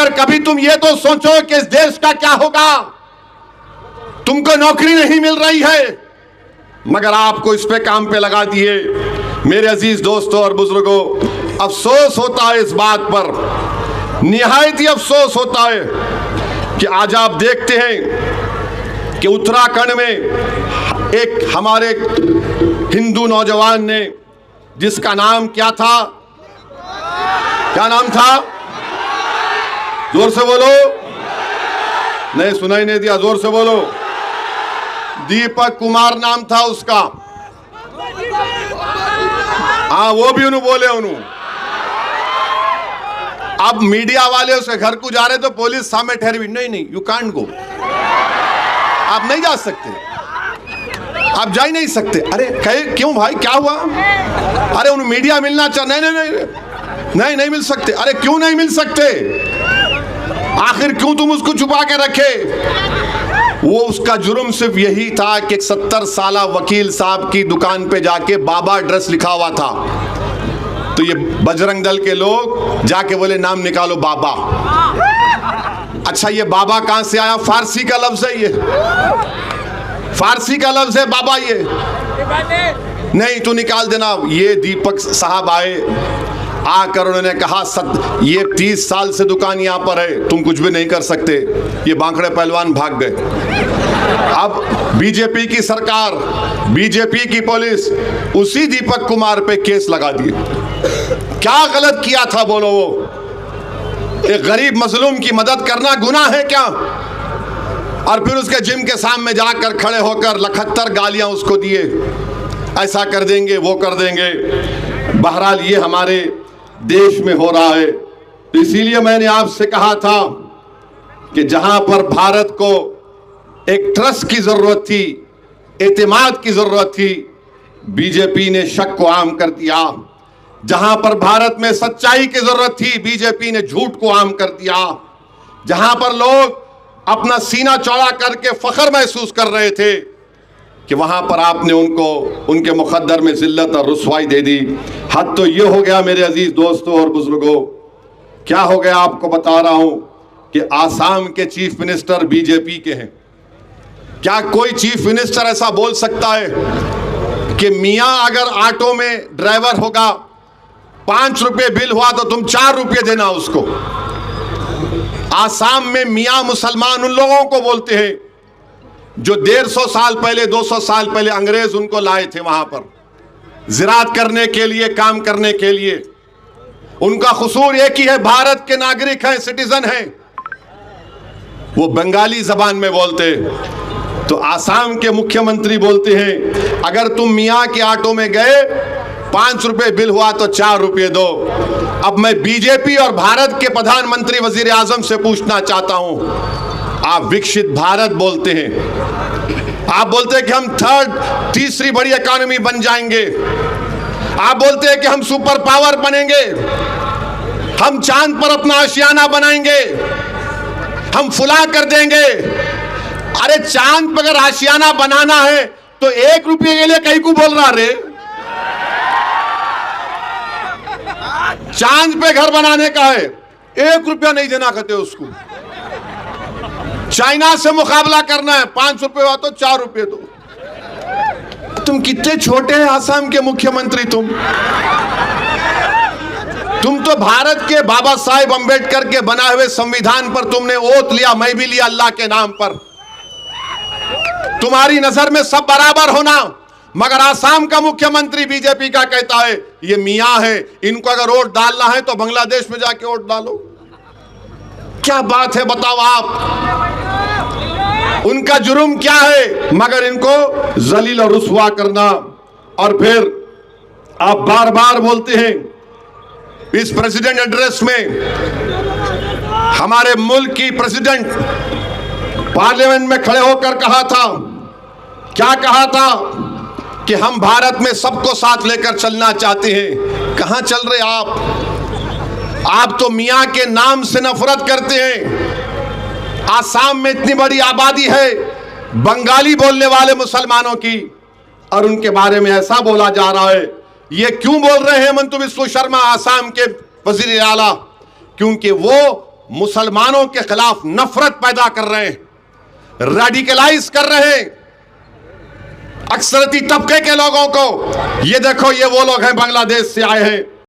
मगर कभी तुम ये तो सोचो कि इस देश का क्या होगा। तुमको नौकरी नहीं मिल रही है मगर आपको इस पे काम पे लगा दिए। मेरे अजीज दोस्तों और बुजुर्गों, अफसोस होता है इस बात पर, निहायत ही अफसोस होता है कि आज आप देखते हैं कि उत्तराखंड में एक हमारे हिंदू नौजवान ने, जिसका नाम क्या था, क्या नाम था, जोर से बोलो, नहीं सुनाई नहीं दिया, जोर से बोलो, दीपक कुमार नाम था उसका। हाँ वो भी उन्होंने बोले उन्होंने। अब मीडिया वाले उसके घर को जा रहे तो पुलिस सामने ठहरी, नहीं यू कांट गो, आप नहीं जा सकते, आप जा ही नहीं सकते। अरे कहे क्यों भाई, क्या हुआ? अरे उन्हें मीडिया मिलना चाह, नहीं मिल सकते। अरे क्यों नहीं मिल सकते? आखिर क्यों तुम उसको छुपा के रखे? वो उसका जुर्म सिर्फ यही था कि 70 साला वकील साहब की दुकान पे जाके बाबा एड्रेस लिखा हुआ था। तो ये बजरंग दल के लोग जाके बोले नाम निकालो बाबा। अच्छा ये बाबा कहां से आया? फारसी का लफ्ज है, ये फारसी का लफ्ज है बाबा। ये नहीं तो निकाल देना। ये दीपक साहब आए, आकर उन्होंने कहा ये 30 साल से दुकान यहां पर है, तुम कुछ भी नहीं कर सकते। ये बांकड़े पहलवान भाग गए। अब बीजेपी की सरकार, बीजेपी की पुलिस उसी दीपक कुमार पे केस लगा दिए। क्या गलत किया था बोलो? वो एक गरीब मजलूम की मदद करना गुनाह है क्या? और फिर उसके जिम के सामने जाकर खड़े होकर 71 गालियां उसको दिए, ऐसा कर देंगे वो कर देंगे। बहरहाल ये हमारे देश में हो रहा है। तो इसीलिए मैंने आपसे कहा था कि जहां पर भारत को एक ट्रस्ट की जरूरत थी, एतमाद की जरूरत थी, बीजेपी ने शक को आम कर दिया। जहां पर भारत में सच्चाई की जरूरत थी, बीजेपी ने झूठ को आम कर दिया। जहां पर लोग अपना सीना चौड़ा करके फख्र महसूस कर रहे थे कि वहां पर आपने उनको उनके मुकद्दर में जिल्लत और रुसवाई दे दी। हद तो ये हो गया मेरे अजीज दोस्तों और बुजुर्गों। क्या हो गया आपको बता रहा हूं कि आसाम के चीफ मिनिस्टर बीजेपी के हैं। क्या कोई चीफ मिनिस्टर ऐसा बोल सकता है कि मियां अगर ऑटो में ड्राइवर होगा, 5 रुपए बिल हुआ तो तुम 4 रुपए देना उसको? आसाम में मियां मुसलमान उन लोगों को बोलते हैं जो 150 साल पहले, 200 साल पहले अंग्रेज उनको लाए थे वहां पर ज़िराअत करने के लिए, काम करने के लिए। उनका कसूर एक ही है, भारत के नागरिक हैं, सिटीजन हैं। वो बंगाली जबान में बोलते। तो आसाम के मुख्यमंत्री बोलते हैं अगर तुम मियां के ऑटो में गए, 5 रुपए बिल हुआ तो 4 रुपए दो। अब मैं बीजेपी और भारत के प्रधानमंत्री वजीर आजम से पूछना चाहता हूं, आप विकसित भारत बोलते हैं, आप बोलते हैं कि हम तीसरी बड़ी इकोनॉमी बन जाएंगे, आप बोलते हैं कि हम सुपर पावर बनेंगे, हम चांद पर अपना आशियाना बनाएंगे, हम फुला कर देंगे। अरे चांद पर अगर आशियाना बनाना है तो 1 रुपये के लिए कहीं को बोल रहा रे? चांद पे घर बनाने का है, 1 रुपया नहीं देना कहते उसको। चाइना से मुकाबला करना है, 5 रुपए हुआ तो 4 रुपए दो। तुम कितने छोटे हैं आसाम के मुख्यमंत्री। तुम तो भारत के बाबा साहेब अंबेडकर के बनाए हुए संविधान पर तुमने ओथ लिया, मैं भी लिया अल्लाह के नाम पर। तुम्हारी नजर में सब बराबर होना, मगर आसाम का मुख्यमंत्री बीजेपी का कहता है ये मियां है, इनको अगर वोट डालना है तो बांग्लादेश में जाके वोट डालो। क्या बात है बताओ आप? उनका जुर्म क्या है मगर इनको जलील और रुसवा करना। और फिर आप बार बार बोलते हैं इस प्रेसिडेंट एड्रेस में, हमारे मुल्क की प्रेसिडेंट पार्लियामेंट में खड़े होकर कहा था, क्या कहा था कि हम भारत में सबको साथ लेकर चलना चाहते हैं। कहां चल रहे आप तो मियां के नाम से नफरत करते हैं। आसाम में इतनी बड़ी आबादी है बंगाली बोलने वाले मुसलमानों की, और उनके बारे में ऐसा बोला जा रहा है। ये क्यों बोल रहे हैं हेमंत बिस्वा शर्मा, आसाम के वजीर आला? क्योंकि वो मुसलमानों के खिलाफ नफरत पैदा कर रहे हैं, रेडिकलाइज कर रहे हैं अक्सरती तबके के लोगों को। ये देखो, ये वो लोग हैं बांग्लादेश से आए हैं,